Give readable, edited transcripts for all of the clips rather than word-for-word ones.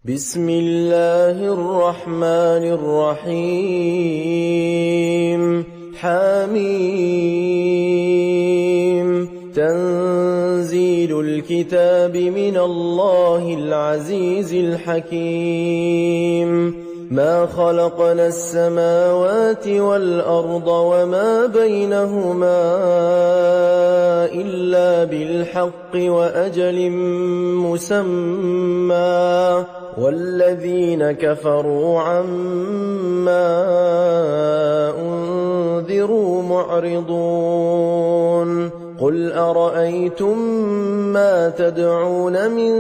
بسم الله الرحمن الرحيم حميم تنزيل الكتاب من الله العزيز الحكيم ما خلقنا السماوات والأرض وما بينهما إلا بالحق وأجل مسمى والذين كفروا عما أنذروا معرضون قل أرأيتم ما تدعون من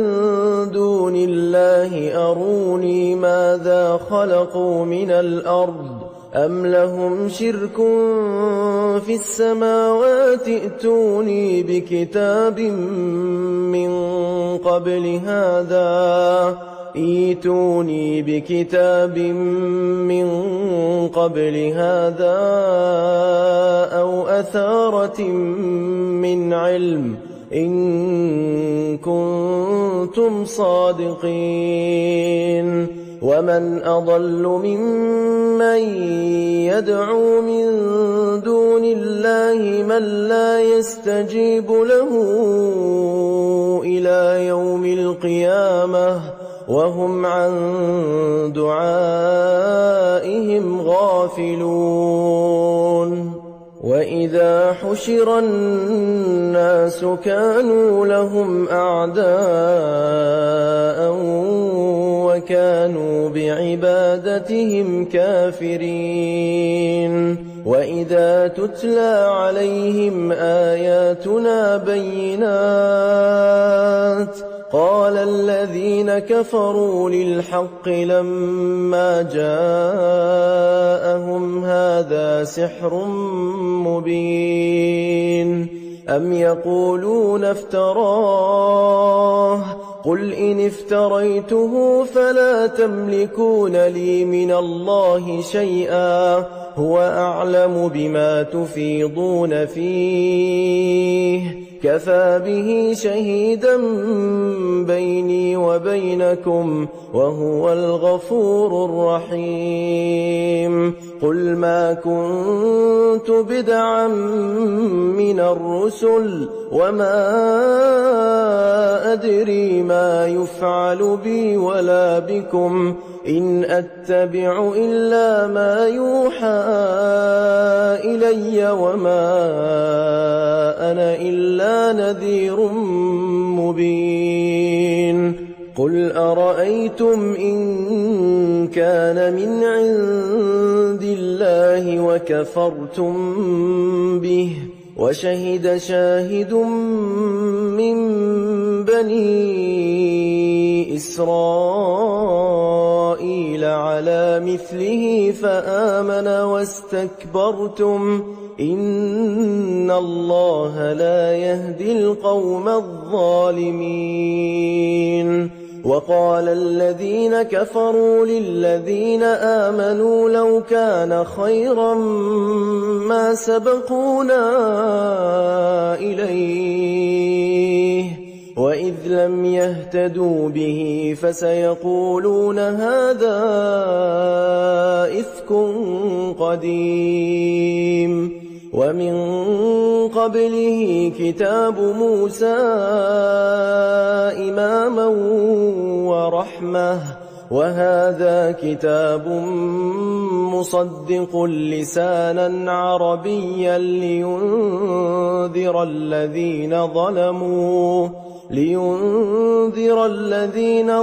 دون الله أروني ماذا خلقوا من الأرض أم لهم شرك في السماوات ائتوني بكتاب من قبل هذا أو أثارة من علم إن كنتم صادقين ومن أضل ممن يدعو من دون الله من لا يستجيب له إلى يوم القيامة وهم عن دعائهم غافلون وإذا حشر الناس كانوا لهم أعداء وكانوا بعبادتهم كافرين وإذا تتلى عليهم آياتنا بينات قال الذين كفروا للحق لما جاءهم هذا سحر مبين أم يقولون افتراه قل إن افتريته فلا تملكون لي من الله شيئا هو أعلم بما تفيضون فيه كفى به شهيدا بيني وبينكم وهو الغفور الرحيم قل ما كنت بدعا من الرسل وما أدري ما يفعل بي ولا بكم إن أتبع إلا ما يوحى إلي وما أنا إلا نذير مبين قل أرأيتم إن كان من عند الله وكفرتم به وشهد شاهد من بني إسرائيل على مثله فآمن واستكبرتم إن الله لا يهدي القوم الظالمين وقال الذين كفروا للذين آمنوا لو كان خيرا ما سبقونا إليه وإذ لم يهتدوا به فسيقولون هذا إفك قديم ومن قبله كتاب موسى إماما ورحمة وهذا كتاب مصدق لسانا عربيا لينذر الذين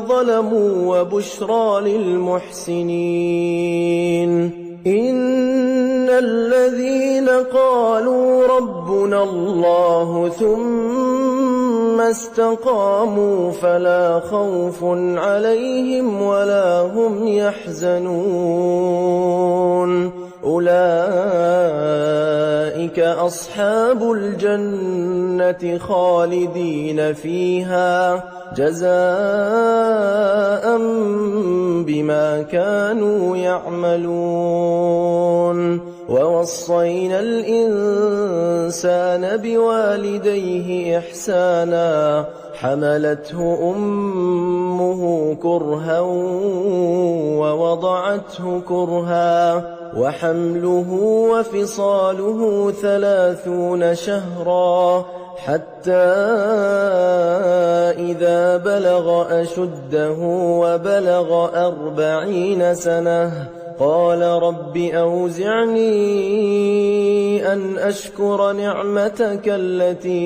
ظلموا وبشرى للمحسنين إن الذين قالوا ربنا الله ثم استقاموا فلا خوف عليهم ولا هم يحزنون أولئك أصحاب الجنة خالدين فيها جزاء بما كانوا يعملون ووصينا الإنسان بوالديه إحسانا حملته أمه كرها ووضعته كرها، وحمله وفصاله 30 شهرا، حتى إذا بلغ أشده وبلغ 40 سنة قال رب أوزعني أن أشكر نعمتك التي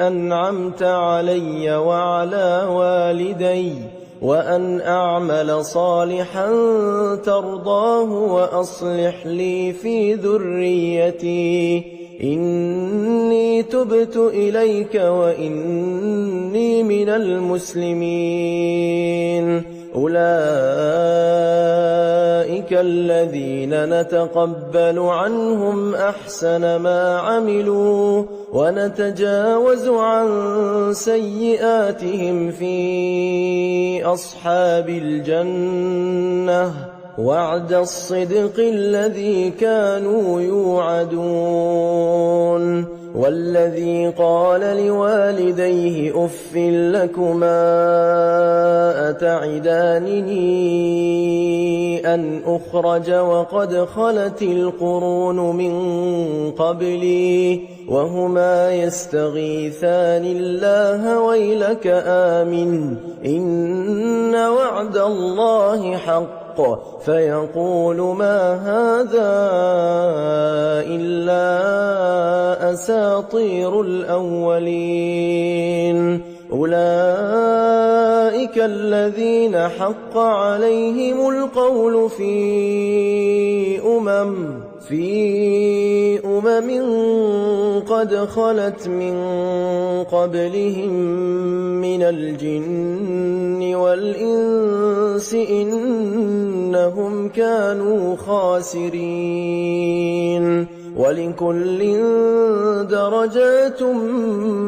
أنعمت علي وعلى والدي، وأن أعمل صالحا ترضاه وأصلح لي في ذريتي إني تبت إليك وإني من المسلمين. أولئك الذين نتقبل عنهم أحسن ما عملوا ونتجاوز عن سيئاتهم في أصحاب الجنة، وعد الصدق الذي كانوا يوعدون. والذي قال لوالديه أف لكما أتعدانني أن أخرج وقد خلت القرون من قبلي وهما يستغيثان الله ويلك آمن إن وعد الله حق، فيقول ما هذا إلا أساطير الأولين. أولئك الذين حق عليهم القول في أمم قد خلت من قبلهم من الجن والإنس إنهم كانوا خاسرين. ولكل درجات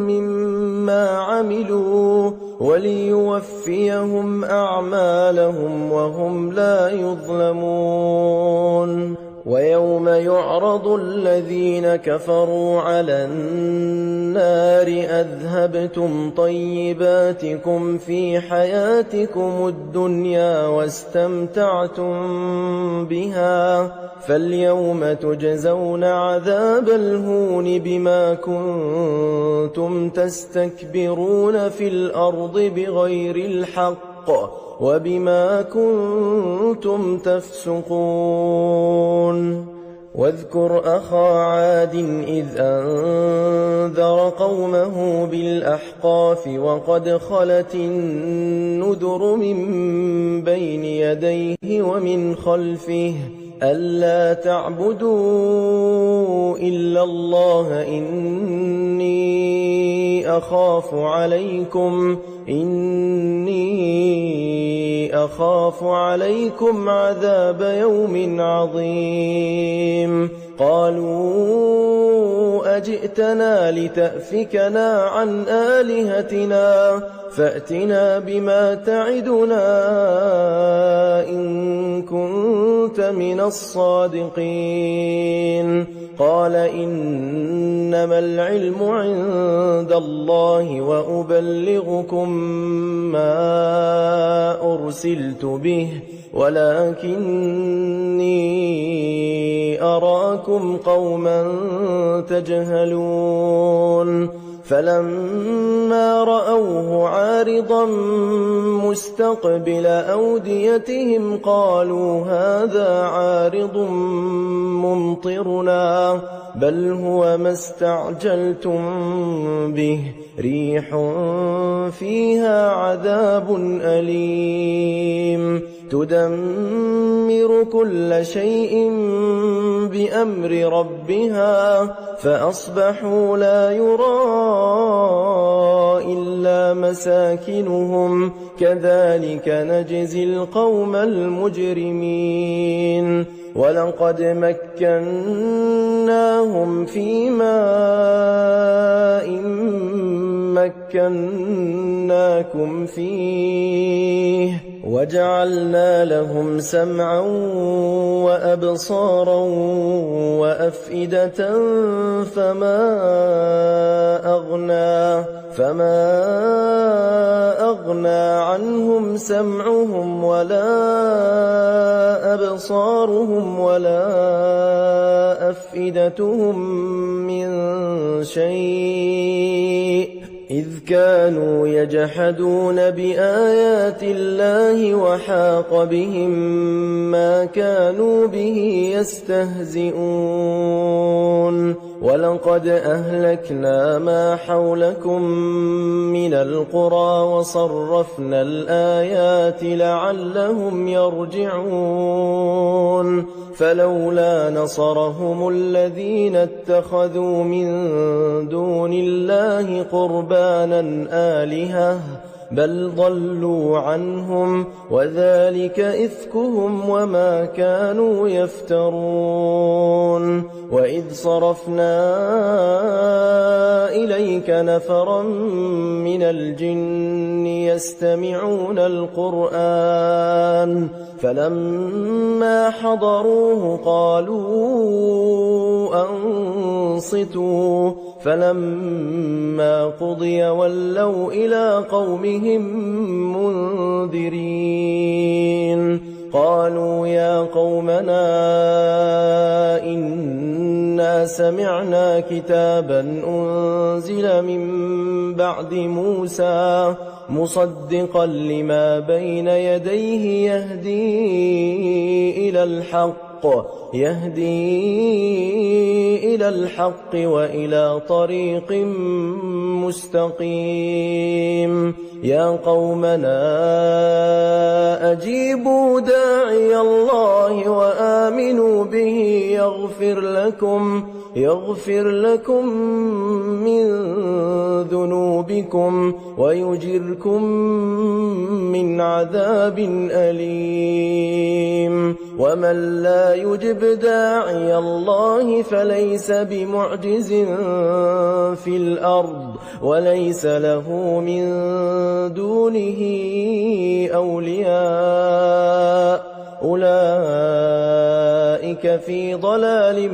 مما عملوا وليوفيهم أعمالهم وهم لا يظلمون. ويوم يعرض الذين كفروا على النار أذهبتم طيباتكم في حياتكم الدنيا واستمتعتم بها فاليوم تجزون عذاب الهون بما كنتم تستكبرون في الأرض بغير الحق وبما كنتم تفسقون. واذكر أخا عاد إذ أنذر قومه بالأحقاف وقد خلت النذر من بين يديه ومن خلفه ألا تعبدوا إلا الله إني أخاف عليكم عذاب يوم عظيم. قالوا أجئتنا لتأفكنا عن آلهتنا فأتنا بما تعدنا إن كنت من الصادقين. قال إنما العلم عند الله وأبلغكم ما أرسلت به ولكني أراكم قوما تجهلون. فلما رأوه عارضا مستقبل أوديتهم قالوا هذا عارض ممطرنا بل هو ما استعجلتم به ريح فيها عذاب أليم تدمر كل شيء بأمر ربها فأصبحوا لا يرى إلا مساكنهم كذلك نجزي القوم المجرمين. ولقد مكناهم في ماء مكناكم فيه وجعلنا لهم سمعا وأبصارا وأفئدة فما أغنى عنهم سمعهم ولا أبصارهم ولا أفئدتهم من شيء إذ كانوا يجحدون بآيات الله وحاق بهم ما كانوا به يستهزئون ولقد أهلكنا ما حولكم من القرى وصرفنا الآيات لعلهم يرجعون فلولا نصرهم الذين اتخذوا من دون الله قربانا آلهة بل ضلوا عنهم وذلك إفكهم وما كانوا يفترون وإذ صرفنا إليك نفرا من الجن يستمعون القرآن فلما حضروه قالوا أنصتوا فلما قضي ولوا إلى قومهم منذرين قالوا يا قومنا إنا سمعنا كتابا أنزل من بعد موسى مصدقا لما بين يديه يهدي إلى الحق وإلى طريق مستقيم يا قومنا أجيبوا داعي الله وآمنوا به يغفر لكم من ذنوبكم ويجركم من عذاب أليم ومن لا يجب داعي الله فليس بمعجز في الأرض وليس له من دونه أولياء أولئك في ضلال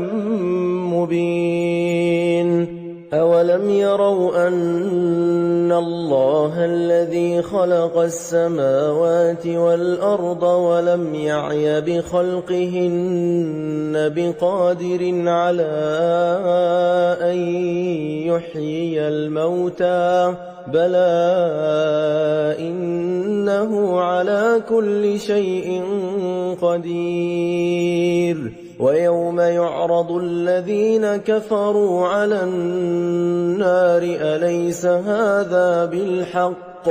مبين أولم يروا أن الله الذي خلق السماوات والأرض ولم يعي بخلقهن بقادر على أن يحيي الموتى بلى إنه على كل شيء قدير ويوم يعرض الذين كفروا على النار أليس هذا بالحق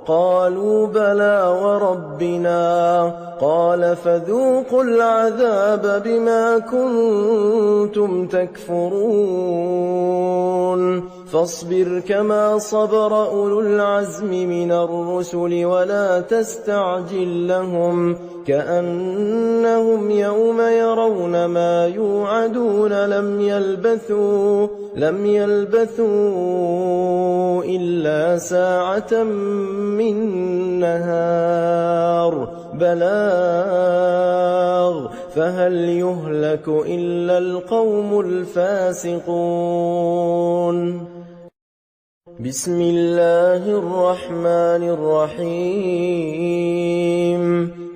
قالوا بلى وربنا قال فذوقوا العذاب بما كنتم تكفرون فاصبر كما صبر أولو العزم من الرسل ولا تستعجل لهم كأنهم يوم يرون ما يوعدون لم يلبثوا إلا ساعة من نهار بلاغ فهل يهلك إلا القوم الفاسقون بسم الله الرحمن الرحيم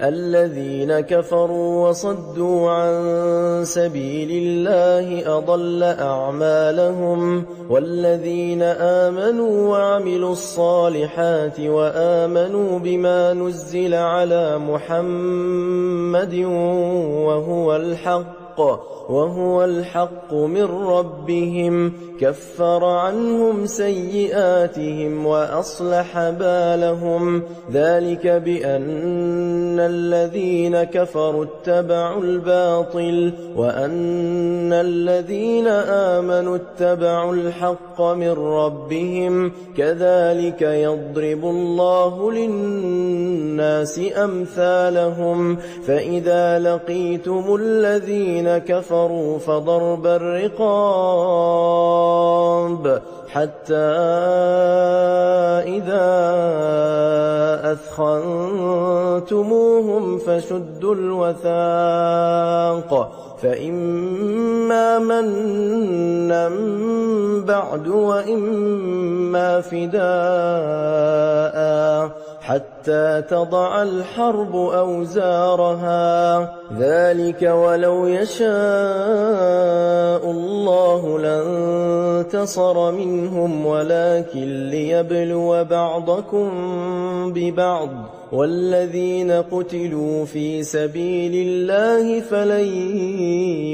الذين كفروا وصدوا عن سبيل الله أضل أعمالهم والذين آمنوا وعملوا الصالحات وآمنوا بما نزل على محمد وهو الحق من ربهم كفر عنهم سيئاتهم وأصلح بالهم ذلك بأن الذين كفروا اتبعوا الباطل وأن الذين آمنوا اتبعوا الحق من ربهم كذلك يضرب الله للناس أمثالهم فإذا لقيتم الذين كفروا فضرب الرقاب حتى إذا أثخنتموهم فشدوا الوثاق فإما منا بعد وإما فداء حتى تضع الحرب أوزارها ذلك ولو يشاء الله لانتصر منهم ولكن ليبلو بعضكم ببعض والذين قتلوا في سبيل الله فلن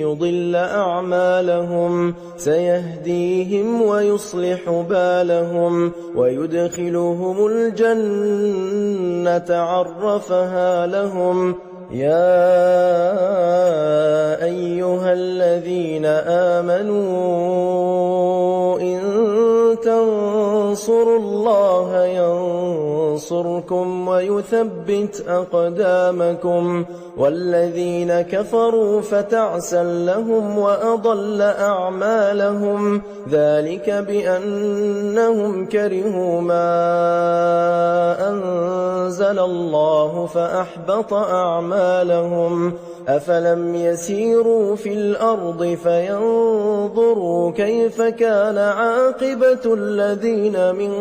يضل أعمالهم سيهديهم ويصلح بالهم ويدخلهم الجنة عرفها لهم يا أيها الذين آمنوا إن تنصروا الله ينصركم ويثبت أقدامكم والذين كفروا فتعسا لهم وأضل أعمالهم ذلك بأنهم كرهوا ما أنزل الله فأحبط أعمالهم أفلم يسيروا في الأرض فينظروا كيف كان عاقبة الذين من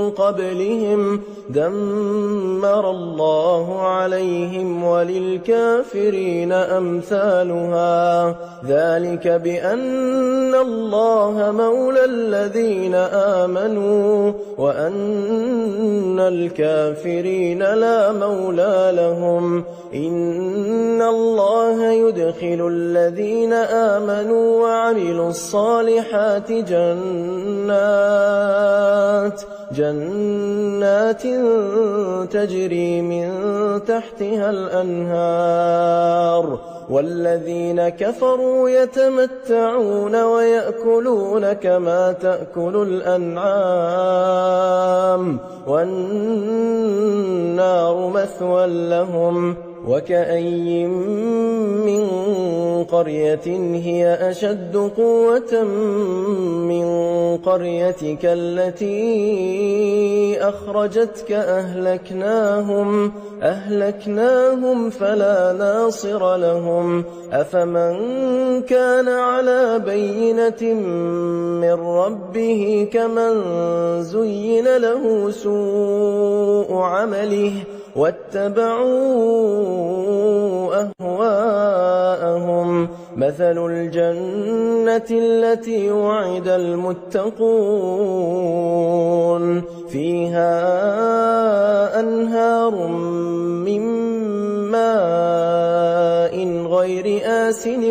قبلهم دمر الله عليهم وللكافرين أمثالها ذلك بأن الله مولى الذين آمنوا وأن الكافرين لا مولى لهم إن الله يدخل الذين آمنوا وعملوا الصالحات جنات تجري من تحتها الأنهار والذين كفروا يتمتعون ويأكلون كما تأكل الأنعام والنار مثوى لهم وكأي من قرية هي أشد قوة من قريتك التي أخرجتك أهلكناهم فلا ناصر لهم أفمن كان على بينة من ربه كمن زين له سوء عمله واتبعوا أهواءهم مثل الجنة التي وعد المتقون فيها أنهار من ماء غير آسن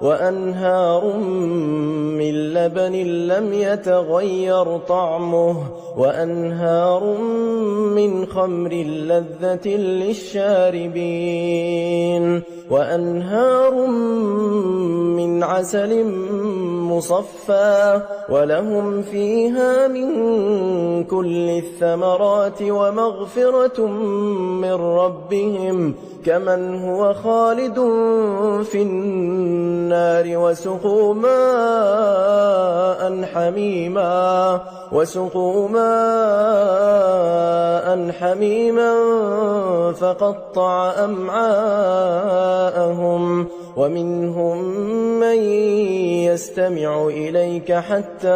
وأنهار من لبن لم يتغير طعمه وأنهار من خمر لذة للشاربين وأنهار من عسل مصفى ولهم فيها من كل الثمرات ومغفرة من ربهم كمن هو خالد في النار وسقوا ماء حميما فقطع أمعاءهم ومنهم من يستمع إليك حتى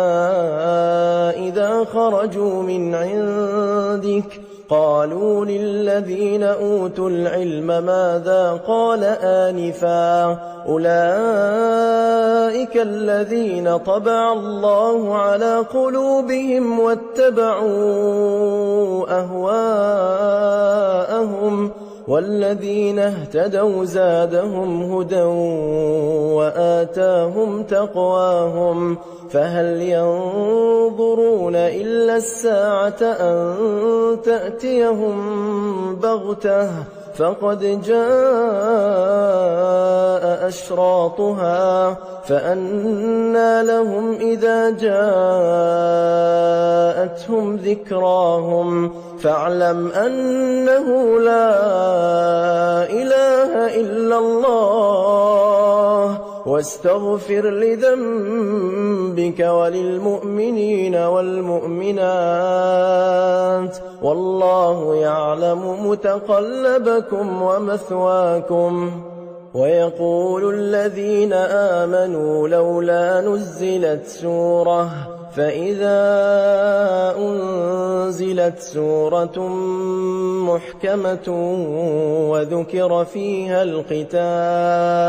إذا خرجوا من عندك قالوا للذين أوتوا العلم ماذا قال آنفا أولئك الذين طبع الله على قلوبهم واتبعوا أهواءهم والذين اهتدوا زادهم هدى وآتاهم تقواهم فهل ينظرون إلا الساعة أن تأتيهم بغتة فقد جاء أشراطها فأنى لهم إذا جاءتهم ذكراهم فاعلم أنه لا إله إلا الله واستغفر لذنبك وللمؤمنين والمؤمنات والله يعلم متقلبكم ومثواكم. ويقول الذين آمنوا لولا نزلت سورة فإذا أنزلت سورة محكمة وذكر فيها القتال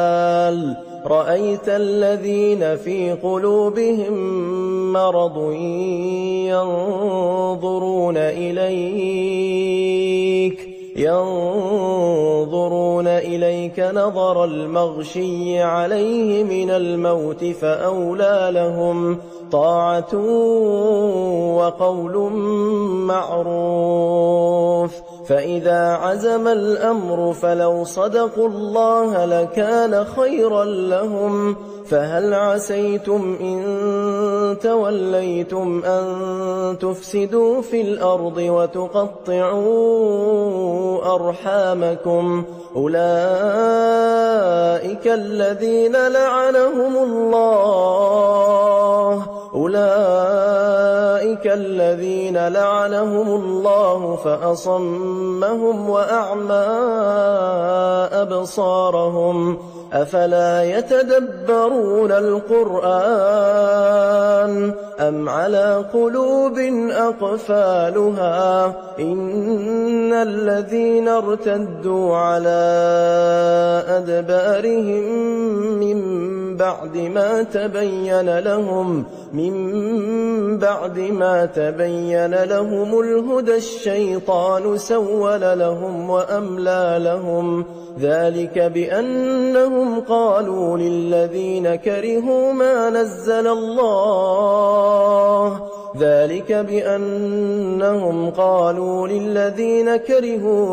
رأيت الذين في قلوبهم مرض ينظرون إليك نظر المغشي عليه من الموت فأولى لهم طاعة وقول معروف. فإذا عزم الأمر فلو صدقوا الله لكان خيرا لهم. فهل عسيتم إن توليتم أن تفسدوا في الأرض وتقطعوا أرحامكم أولئك الذين لعنهم الله فأصمهم وأعمى أبصارهم أفلا يتدبرون القرآن أم على قلوب أقفالها إن الذين ارتدوا على أدبارهم من بعد ما تبين لهم الهدى الشيطان سول لهم وأملى لهم ذلك بأنهم قالوا للذين كرهوا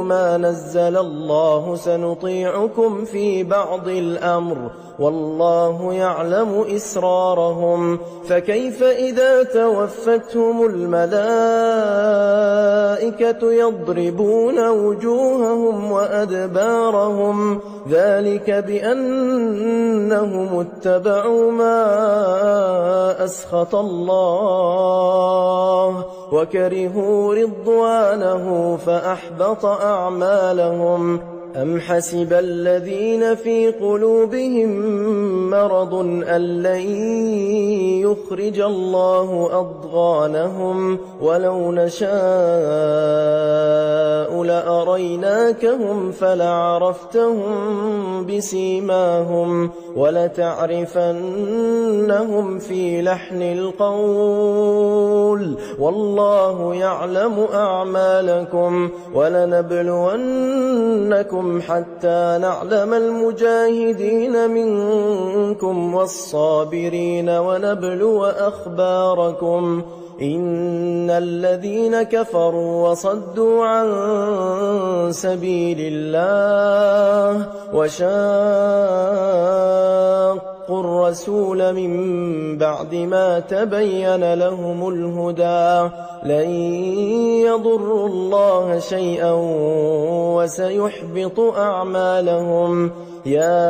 ما نزل الله سنطيعكم في بعض الأمر والله يعلم إسرارهم. فكيف إذا توفتهم الملائكة يضربون وجوههم وأدبارهم ذلك بأنهم اتبعوا ما أسخط الله وكرهوا رضوانه فأحبط أعمالهم. أم حسب الذين في قلوبهم مرض أن لن يخرج الله أضغانهم ولو نشاء لأريناكهم فلعرفتهم بسيماهم ولتعرفنهم في لحن القول والله يعلم أعمالكم. ولنبلونكم حتى نعلم المجاهدين منكم والصابرين ونبلو أخباركم. إن الذين كفروا وصدوا عن سبيل الله وشاقوا الرسول من بعد ما تبين لهم الهدى لن يضروا الله شيئا وسيحبط أعمالهم. يا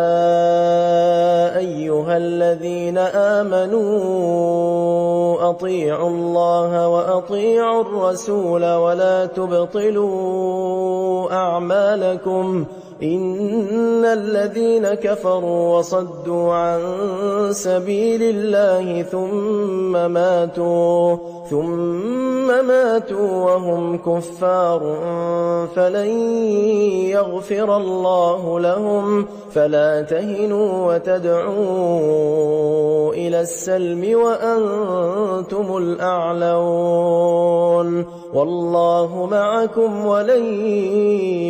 أيها الذين آمنوا أطيعوا الله وأطيعوا الرسول ولا تبطلوا أعمالكم. إن الذين كفروا وصدوا عن سبيل الله ثم ماتوا وهم كفار فلن يغفر الله لهم. فلا تهنوا وتدعوا إلى السلم وأنتم الأعلون والله معكم ولن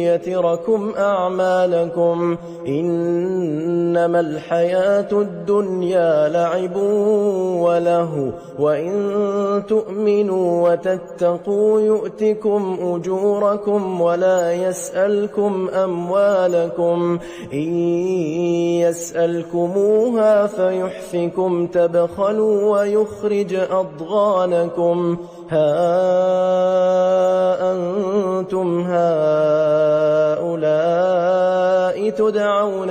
يتركم أعمالكم. إنما الحياة الدنيا لعب وله وإن تؤمنوا وتتقوا يؤتكم أجوركم ولا يسألكم أموالكم. إن يسألكموها فيحفكم تبخلوا ويخرج أضغانكم. ها أنتم هؤلاء تدعون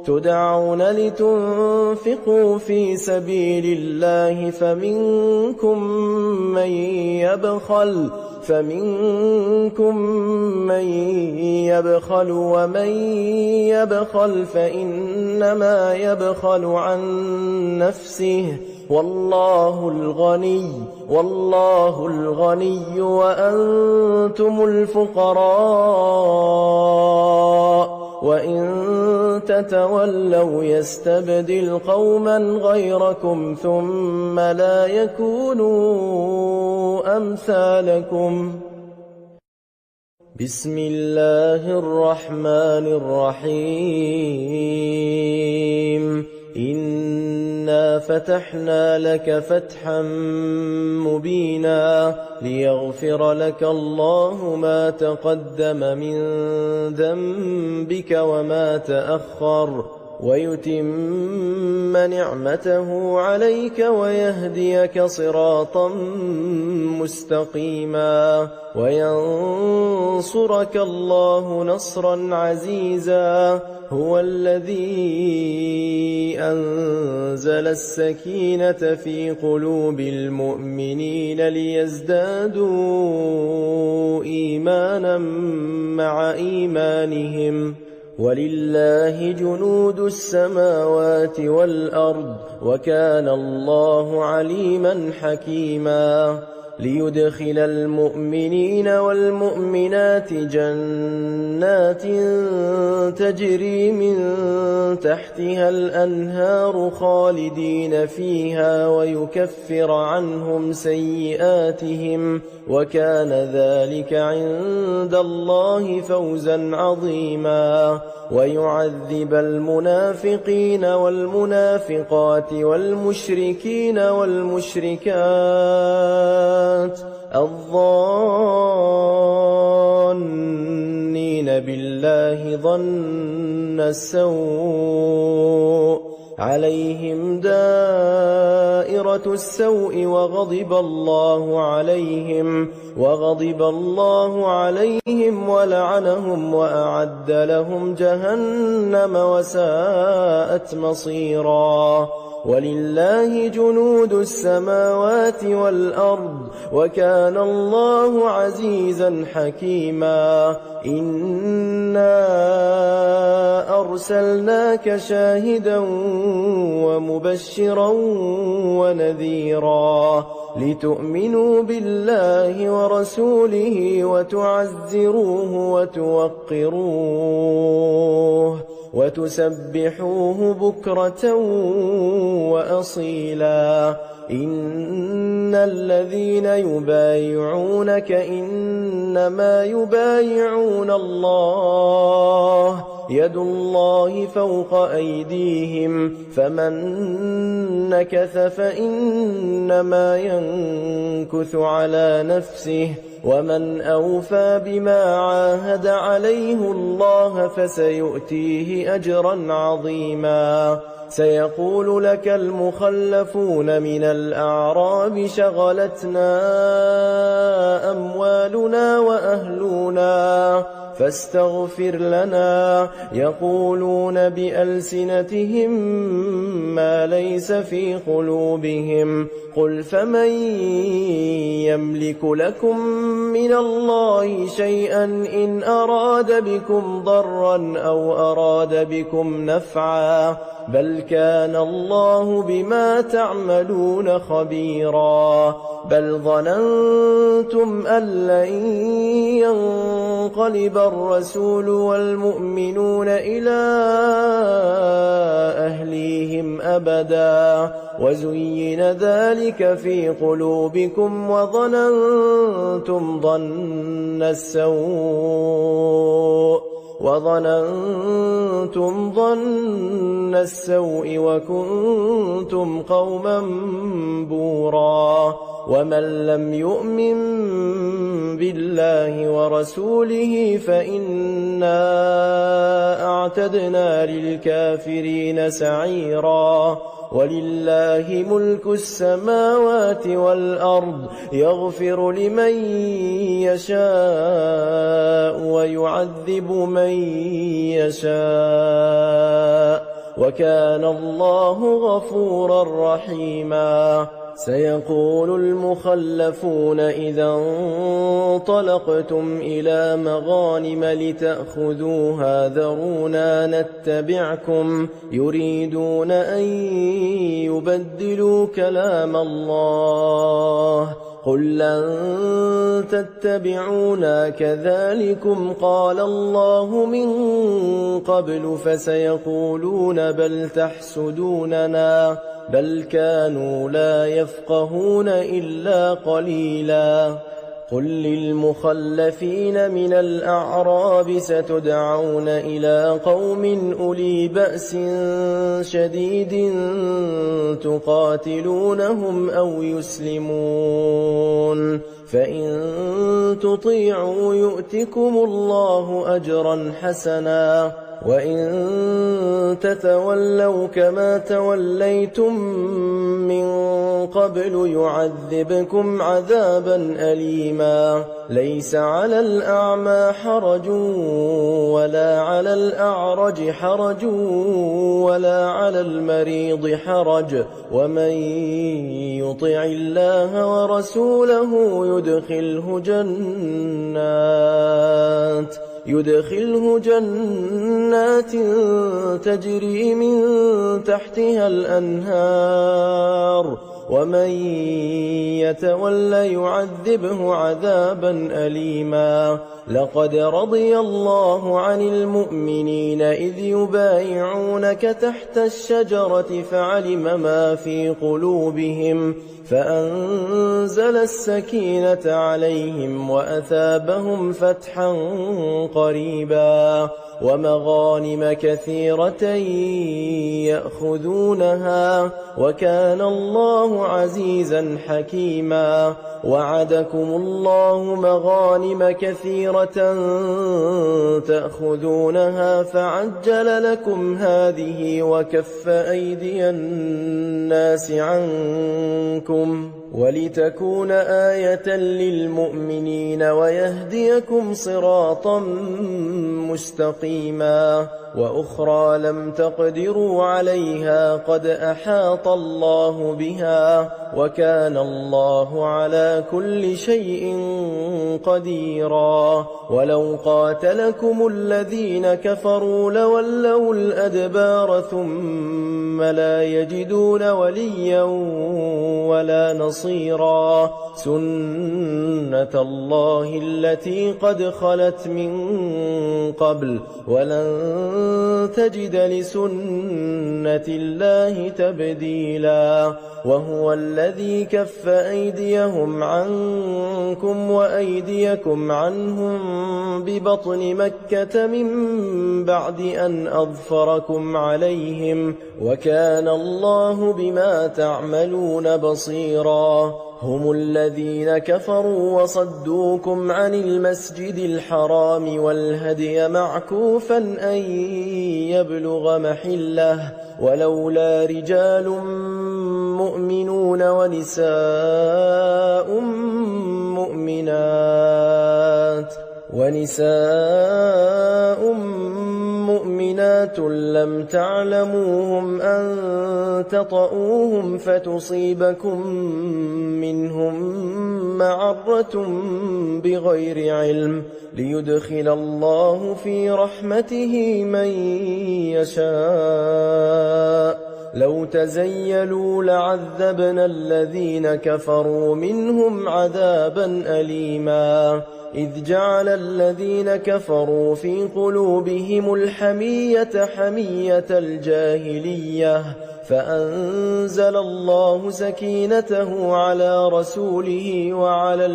تدعون لتنفقوا في سبيل الله فمنكم من يبخل ومن يبخل فإنما يبخل عن نفسه والله الغني وأنتم الفقراء وإن تتولوا يستبدل قوما غيركم ثم لا يكونوا أمثالكم. بسم الله الرحمن الرحيم. إنا فتحنا لك فتحا مبينا ليغفر لك الله ما تقدم من ذنبك وما تأخر ويتم نعمته عليك ويهديك صراطا مستقيما وينصرك الله نصرا عزيزا. هو الذي أنزل السكينة في قلوب المؤمنين ليزدادوا إيمانا مع إيمانهم ولله جنود السماوات والأرض وكان الله عليما حكيما. ليدخل المؤمنين والمؤمنات جنات تجري من تحتها الأنهار خالدين فيها ويكفر عنهم سيئاتهم وكان ذلك عند الله فوزا عظيما. ويعذب المنافقين والمنافقات والمشركين والمشركات الظانين بالله ظن السوء عليهم دائرة السوء وغضب الله عليهم ولعنهم وأعد لهم جهنم وساءت مصيرا. ولله جنود السماوات والأرض وكان الله عزيزا حكيما. إنا أرسلناك شاهدا ومبشرا ونذيرا لتؤمنوا بالله ورسوله وتعزروه وتوقروه وتسبحوه بكرة وأصيلا. إن الذين يبايعونك إنما يبايعون الله يد الله فوق أيديهم فمن نكث فإنما ينكث على نفسه ومن أوفى بما عاهد عليه الله فسيؤتيه أجرا عظيما. سيقول لك المخلفون من الأعراب شغلتنا أموالنا وأهلنا فاستغفر لنا يقولون بألسنتهم ما ليس في قلوبهم قل فمن يملك لكم من الله شيئا إن أراد بكم ضرا أو أراد بكم نفعا بل كان الله بما تعملون خبيرا. بل ظننتم أن لن ينقلب الرسول والمؤمنون إلى أهليهم أبدا وزين ذلك في قلوبكم وظننتم ظن السوء وكنتم قوما بورا. ومن لم يؤمن بالله ورسوله فإنا أعتدنا للكافرين سعيرا. ولله ملك السماوات والأرض يغفر لمن يشاء ويعذب من يشاء وكان الله غفورا رحيما. سيقول المخلفون إذا انطلقتم إلى مغانم لتأخذوها ذرونا نتبعكم يريدون أن يبدلوا كلام الله قل لن تتبعونا كذلكم قال الله من قبل فسيقولون بل تحسدوننا بل كانوا لا يفقهون إلا قليلا. قل للمخلفين من الأعراب ستدعون إلى قوم أولي بأس شديد تقاتلونهم أو يسلمون فإن تطيعوا يؤتكم الله أجرا حسنا وإن تتولوا كما توليتم من قبل يعذبكم عذابا أليما. ليس على الأعمى حرج ولا على الأعرج حرج ولا على المريض حرج ومن يطع الله ورسوله يدخله جنات تجري من تحتها الأنهار ومن يتولى يعذبه عذابا أليما. لقد رضي الله عن المؤمنين إذ يبايعونك تحت الشجرة فعلم ما في قلوبهم فأنزل السكينة عليهم وأثابهم فتحا قريبا ومغانم كثيرة يأخذونها وكان الله عزيزا حكيما. وعدكم الله مغانم كثيرة تأخذونها فعجل لكم هذه وكف أيدي الناس عنكم ولتكون آية للمؤمنين ويهديكم صراطا مستقيما. وأخرى لم تقدروا عليها قد أحاط الله بها وكان الله على كل شيء قديرا. ولو قاتلكم الذين كفروا لولوا الأدبار ثم لا يجدون وليا ولا نصيرا. سنة الله التي قد خلت من قبل ولن تجد لسنة الله تبديلا. وهو الذي كف أيديهم عنكم وأيديكم عنهم ببطن مكة من بعد أن أظفركم عليهم وكان الله بما تعملون بصيرا. هم الذين كفروا وصدوكم عن المسجد الحرام والهدي معكوفا أن يبلغ محله ولولا رجال مؤمنون ونساء مؤمنات لم تعلموهم أن تطؤوهم فتصيبكم منهم معرة بغير علم ليدخل الله في رحمته من يشاء. لو تزيلوا لعذبنا الذين كفروا منهم عذابا أليما. إذ جعل الذين كفروا في قلوبهم الحمية حمية الجاهلية فأنزل الله سكينته على رسوله وعلى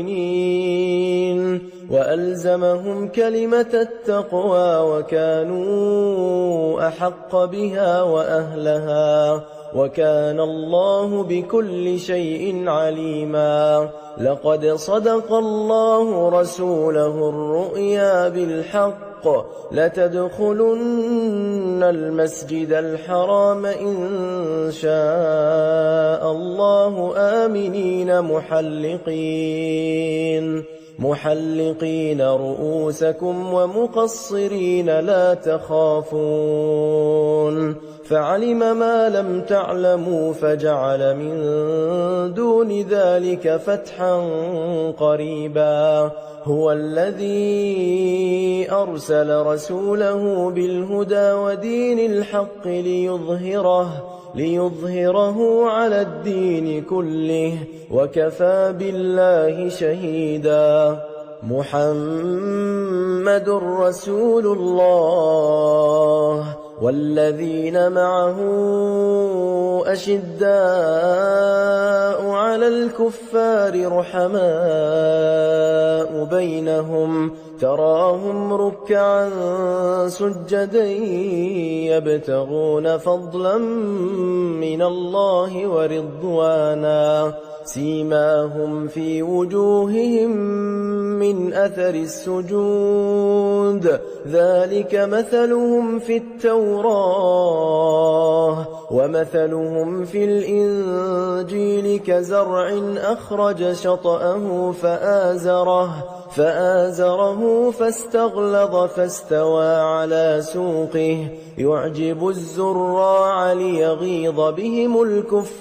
المؤمنين وألزمهم كلمة التقوى وكانوا أحق بها وأهلها وكان الله بكل شيء عليما. لقد صدق الله رسوله الرؤيا بالحق لتدخلن المسجد الحرام إن شاء الله آمنين محلقين محلقين رؤوسكم ومقصرين لا تخافون فعلم ما لم تعلموا فجعل من دون ذلك فتحا قريبا هو الذي أرسل رسوله بالهدى ودين الحق ليظهره على الدين كله وكفى بالله شهيدا محمد رسول الله والذين معه أشداء على الكفار رحماء بينهم تراهم ركعا سجدا يبتغون فضلا من الله ورضوانا سيماهم في وجوههم من أثر السجود ذلك مثلهم في التوراة ومثلهم في الإنجيل كزرع أخرج شطأه فآزره فاستغلظ فاستوى على سوقه يعجب الزراع ليغيظ بهم الكفار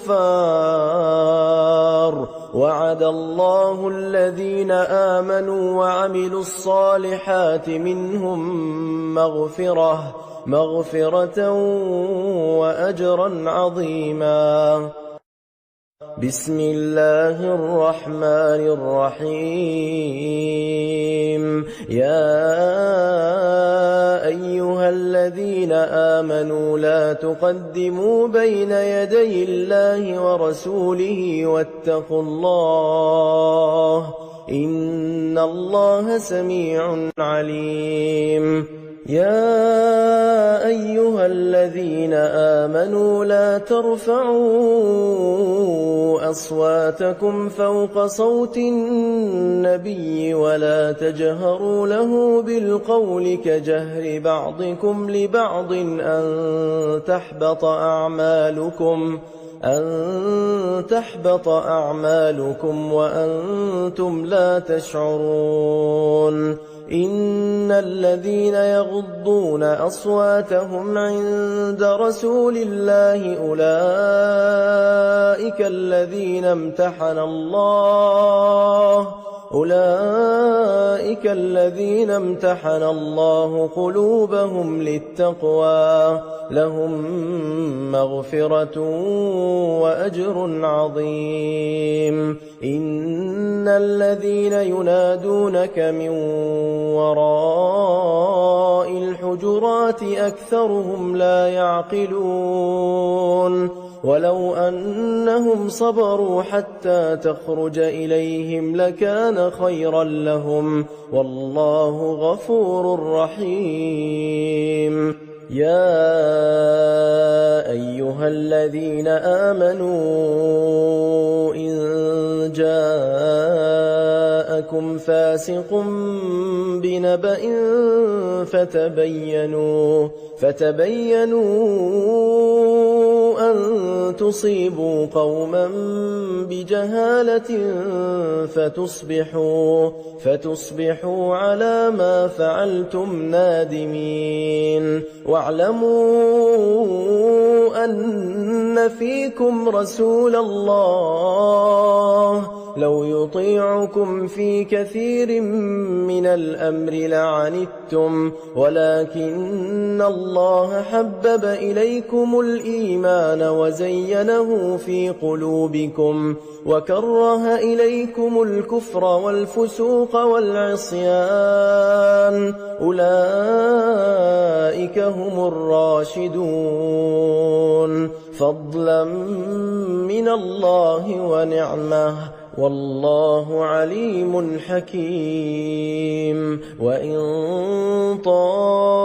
وعد الله الذين آمنوا وعملوا الصالحات منهم مغفرة وأجرا عظيما بسم الله الرحمن الرحيم يا أيها الذين آمنوا لا تقدموا بين يدي الله ورسوله واتقوا الله إن الله سميع عليم يا أيها الذين آمنوا لا ترفعوا أصواتكم فوق صوت النبي ولا تجهروا له بالقول كجهر بعضكم لبعض أن تحبط أعمالكم وأنتم لا تشعرون إن الذين يغضون أصواتهم عند رسول الله أولئك الذين امتحن الله قلوبهم للتقوى لهم مغفرة وأجر عظيم إن الذين ينادونك من وراء الحجرات أكثرهم لا يعقلون ولو أنهم صبروا حتى تخرج إليهم لكان خيرا لهم والله غفور رحيم يا أيها الذين آمنوا إن جاءكم فاسق بنبأ فتبينوا أن تصيبوا قوما بجهالة فتصبحوا على ما فعلتم نادمين واعلموا أن فيكم رسول الله لو يطيعكم في كثير من الأمر لعنتم ولكن الله حبب إليكم الإيمان وزينه في قلوبكم وكره إليكم الكفر والفسوق والعصيان أولئك هم الراشدون فضلا من الله ونعمه والله عليم حكيم وإن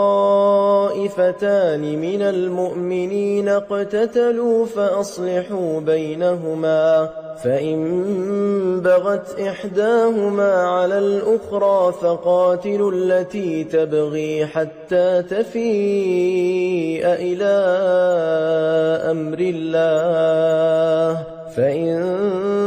طائفتان من المؤمنين اقتتلوا فأصلحوا بينهما فإن بغت إحداهما على الأخرى فقاتلوا التي تبغي حتى تفيء إلى أمر الله فإن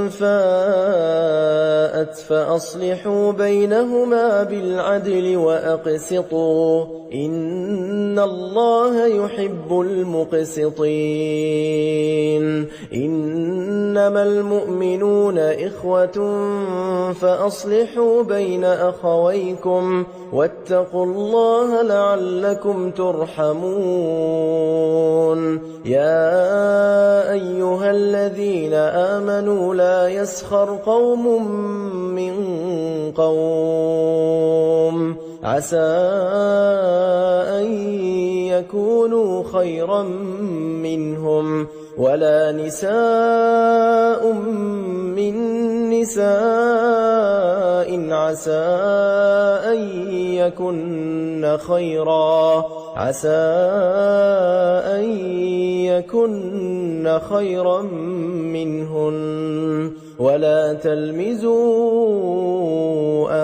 فاءت فَسَاءَتْ فَأَصْلِحُوا بَيْنَهُمَا بِالْعَدْلِ وَأَقْسِطُوا إِنَّ اللَّهَ يُحِبُّ الْمُقْسِطِينَ إِنَّمَا الْمُؤْمِنُونَ إِخْوَةٌ فَأَصْلِحُوا بَيْنَ أَخَوَيْكُمْ وَاتَّقُوا اللَّهَ لَعَلَّكُمْ تُرْحَمُونَ يَا أَيُّهَا الَّذِينَ آمَنُوا لَا يَسْخَرْ قَوْمٌ مِّن قَوْمٍ عَسَىٰ أَن يَكُونُوا خَيْرًا مِّنْهُمْ وَلَا نِسَاءٌ مِّن نِّسَاءٍ عَسَىٰ أَن يَكُنَّ خَيْرًا مِّنْهُنَّ وَلَا تَلْمِزُوا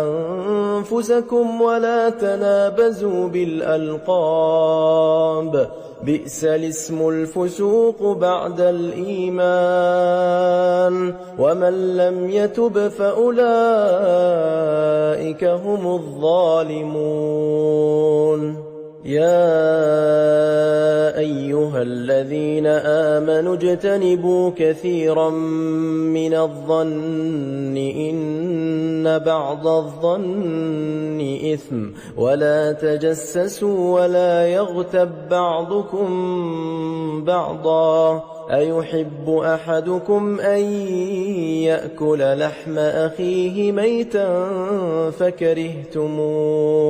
أَنفُسَكُمْ وَلَا تَنَابَزُوا بِالْأَلْقَابِ بِئْسَ الاسم الفسوق بعد الإيمان ومن لم يتب فأولئك هم الظالمون يا أيها الذين آمنوا اجتنبوا كثيرا من الظن إن بعض الظن إثم ولا تجسسوا ولا يغتب بعضكم بعضا أيحب أحدكم أن يأكل لحم أخيه ميتا فكرهتموه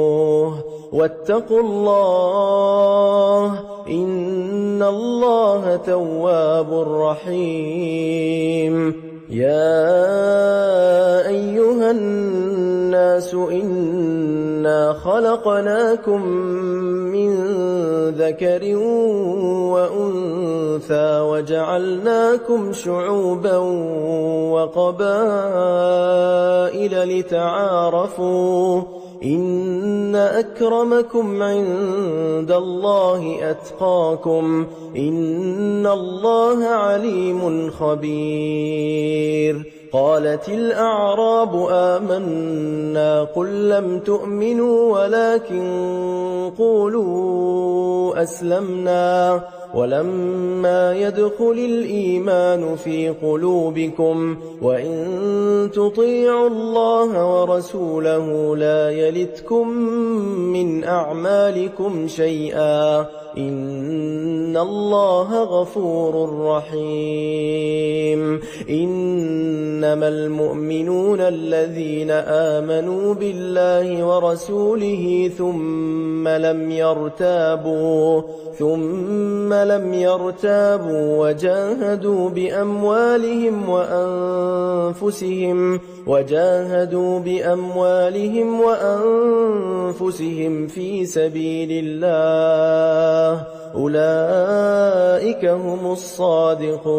واتقوا الله إن الله تواب رحيم يا أيها الناس إنا خلقناكم من ذكر وأنثى وجعلناكم شعوبا وقبائل لتعارفوا إن أكرمكم عند الله أتقاكم إن الله عليم خبير قالت الأعراب آمنا قل لم تؤمنوا ولكن قولوا أسلمنا ولما يدخل الإيمان في قلوبكم وإن تطيعوا الله ورسوله لا يلتكم من أعمالكم شيئا إن الله غفور رحيم إنما المؤمنون الذين آمنوا بالله ورسوله ثم لم يرتابوا وجاهدوا بأموالهم وأنفسهم في سبيل الله أولئك هم الصادقون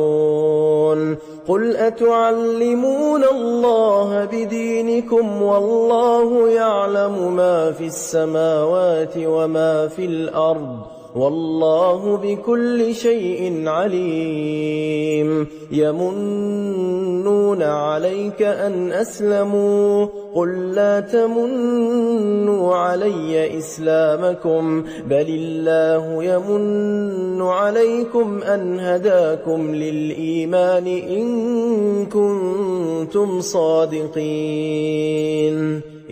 قل أتعلمون الله بدينكم والله يعلم ما في السماوات وما في الأرض والله بكل شيء عليم يمنون عليك أن أسلموا قل لا تمنوا علي إسلامكم بل الله يمن عليكم أن هداكم للإيمان إن كنتم صادقين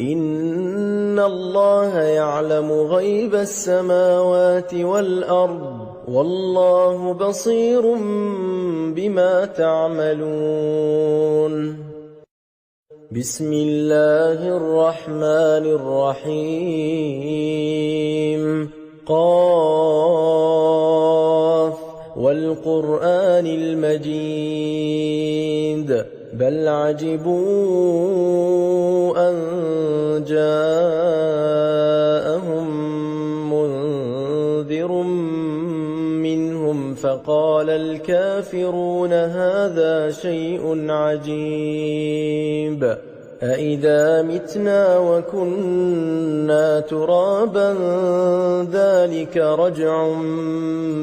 إن الله يعلم غيب السماوات والأرض والله بصير بما تعملون بسم الله الرحمن الرحيم قاف والقرآن المجيد بل عجبوا أن جاءهم منذر منهم فقال الكافرون هذا شيء عجيب أإذا متنا وكنا ترابا ذلك رجع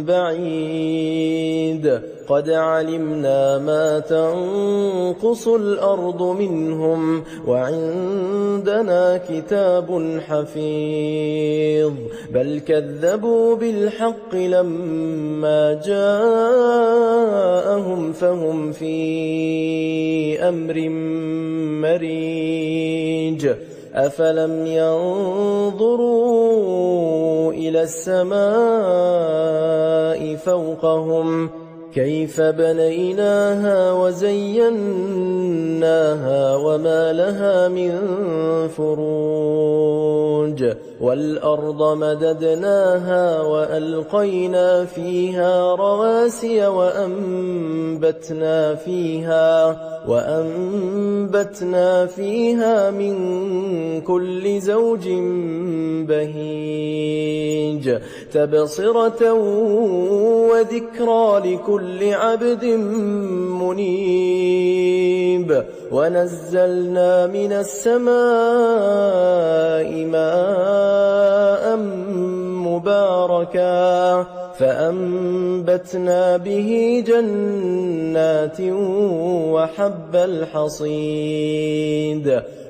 بعيد قد علمنا ما تنقص الأرض منهم وعندنا كتاب حفيظ بل كذبوا بالحق لما جاءهم فهم في أمر مريج أفلم ينظروا إلى السماء فوقهم كيف بنيناها وزيناها وما لها من فروج والأرض مددناها وألقينا فيها رواسي وأنبتنا فيها من كل زوج بهيج تبصرة وذكرى لكل عبد منيب ونزلنا من السماء ماء مباركا فأنبتنا به جنات وحب الحصيد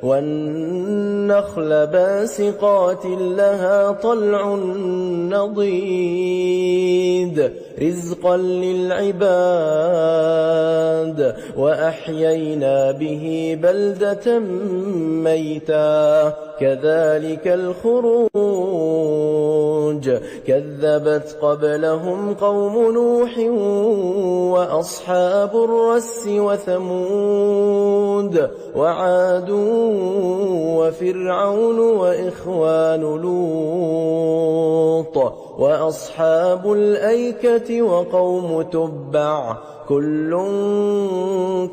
والنخل باسقات لها طلع نضيد رزقا للعباد وأحيينا به بلدة ميتا كذلك الخروج كذبت قبلهم قوم نوح وأصحاب الرس وثمود وعاد وفرعون وإخوان لوط وأصحاب الأيكة وقوم تبع كل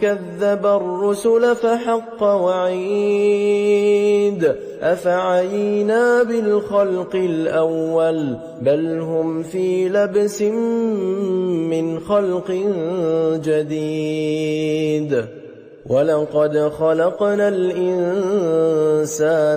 كذب الرسل فحق وعيد أفعينا بالخلق الأول بل هم في لبس من خلق جديد ولقد خلقنا الإنسان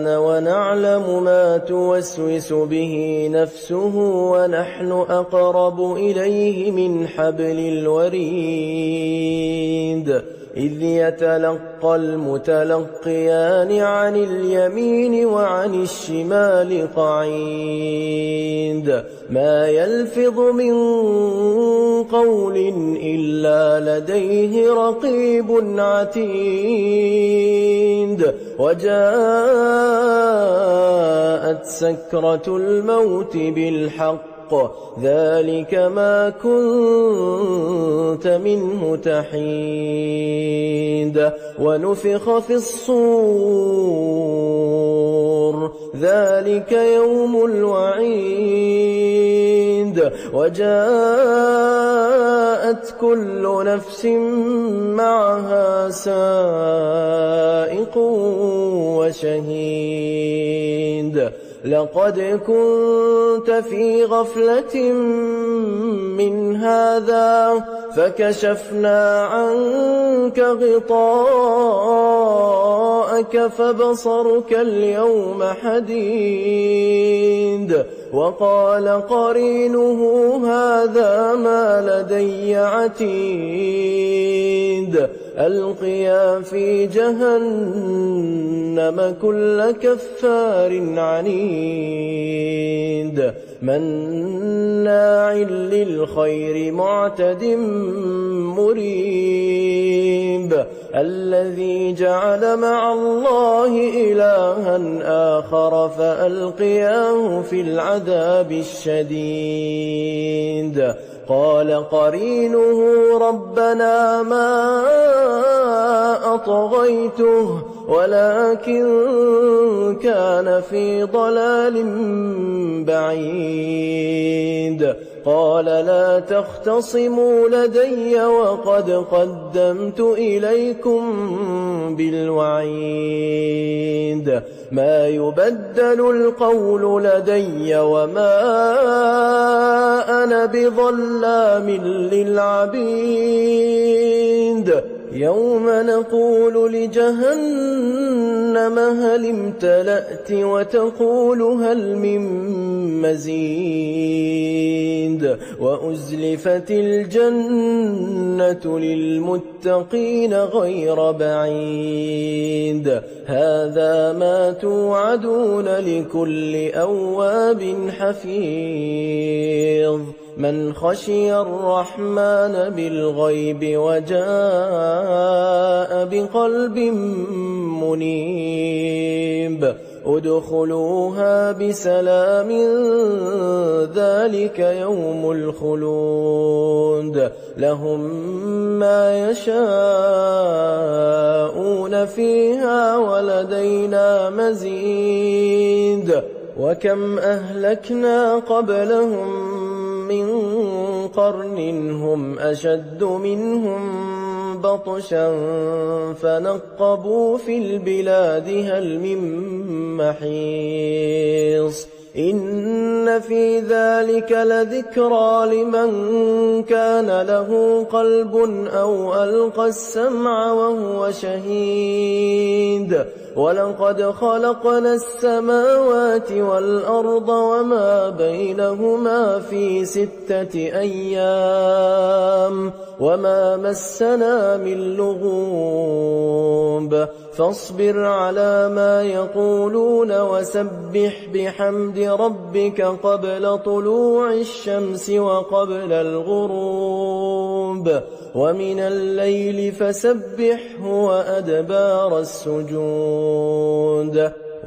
ونعلم ما توسوس به نفسه ونحن أقرب إليه من حبل الوريد إذ يتلقى المتلقيان عن اليمين وعن الشمال قعيد ما يلفظ من قول إلا لديه رقيب عتيد وجاءت سكرة الموت بالحق ذلك ما كنت منه تحيد ونفخ في الصور ذلك يوم الوعيد وجاءت كل نفس معها سائق وشهيد لقد كنت في غفلة من هذا فكشفنا عنك غطاءك فبصرك اليوم حديد وقال قرينه هذا ما لدي عتيد ألقيا في جهنم كل كفار عنيد مناع للخير معتد مريب الذي جعل مع الله إلها آخر فألقياه في العذاب الشديد قال قرينه ربنا ما أطغيته ولكن كان في ضلال بعيد قال لا تختصموا لدي وقد قدمت إليكم بالوعيد ما يبدل القول لدي وما أنا بظلام للعبيد يوم نقول لجهنم هل امتلأت وتقول هل من مزيد وأزلفت الجنة للمتقين غير بعيد هذا ما توعدون لكل أواب حفيظ من خشي الرحمن بالغيب وجاء بقلب منيب ادخلوها بسلام ذلك يوم الخلود لهم ما يشاءون فيها ولدينا مزيد وكم أهلكنا قبلهم من قرن هم أشد منهم بطشا فنقبوا في البلاد هل من محيص إن في ذلك لذكرى لمن كان له قلب أو ألقى السمع وهو شهيد ولقد خلقنا السماوات والأرض وما بينهما في 6 أيام وما مسنا من لغوب فاصبر على ما يقولون وسبح بحمد ربك قبل طلوع الشمس وقبل الغروب ومن الليل فسبحه وأدبار السجود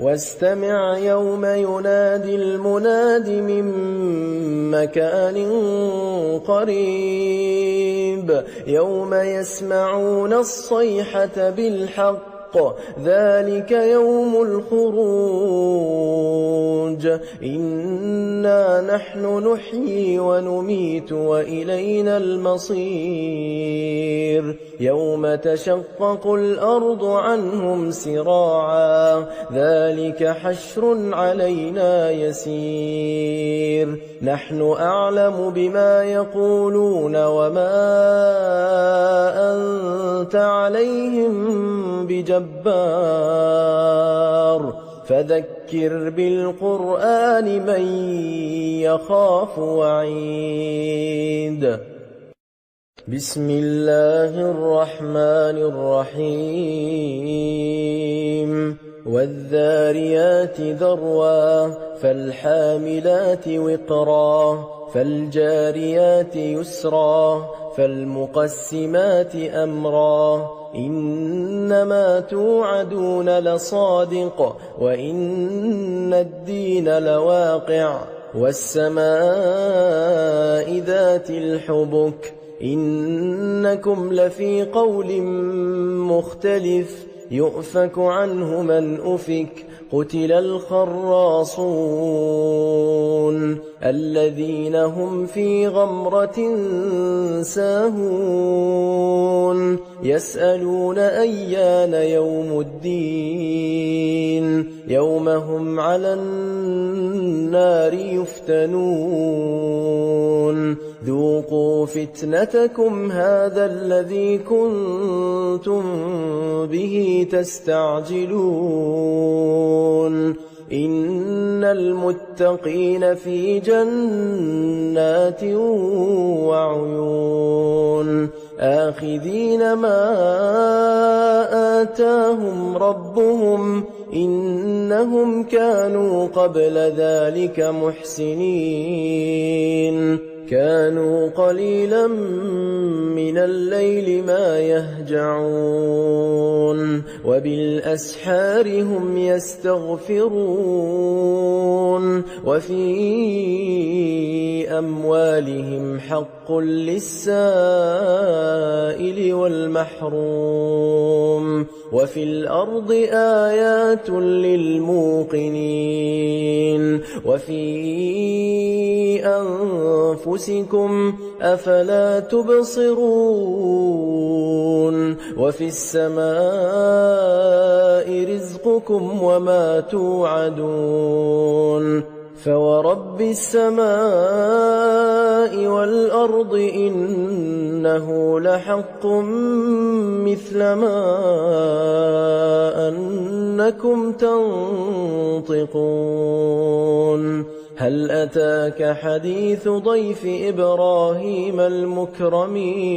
واستمع يوم ينادي المناد من مكان قريب يوم يسمعون الصيحة بالحق ذلك يوم الخروج إنا نحن نحيي ونميت وإلينا المصير يوم تشقق الأرض عنهم سراعا ذلك حشر علينا يسير نحن أعلم بما يقولون وما أنت عليهم بجبار فذكر بالقرآن من يخاف وعيد بسم الله الرحمن الرحيم والذاريات ذروا فالحاملات وقرا فالجاريات يسرا فالمقسمات أمرا إنما توعدون لصادق وإن الدين لواقع والسماء ذات الحبك إنكم لفي قول مختلف يؤفك عنه من أفك قتل الخراصون الذين هم في غمرة ساهون يسألون أيان يوم الدين يوم هم على النار يفتنون ذوقوا فتنتكم هذا الذي كنتم به تستعجلون إن المتقين في جنات وعيون آخذين ما آتاهم ربهم إنهم كانوا قبل ذلك محسنين كانوا قليلا من الليل ما يهجعون وبالأسحار هم يستغفرون وفي أموالهم حق للسائل والمحروم وفي الأرض آيات للموقنين وفي أنفسكم أفلا تبصرون وفي السماء رزقكم وما توعدون فورب السماء والأرض إنه لحق مثل ما أنكم تنطقون هل أتاك حديث ضيف إبراهيم المكرمين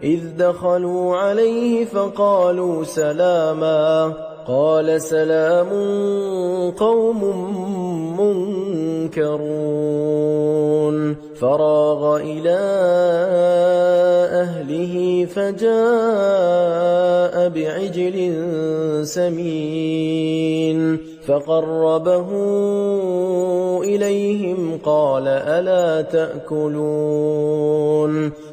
إذ دخلوا عليه فقالوا سلاما قال سلام قوم منكرون فراغ إلى أهله فجاء بعجل سمين فقربه إليهم قال ألا تأكلون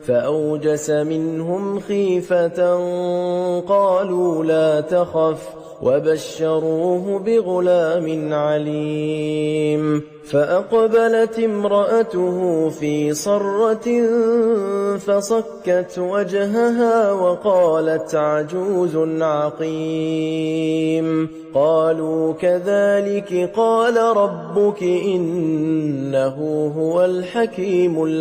فأوجس منهم خيفة قالوا لا تخف وبشروه بغلام عليم فأقبلت امرأته في صرة فصكت وجهها وقالت عجوز عقيم قالوا كذلك قال ربك إنه هو الحكيم العليم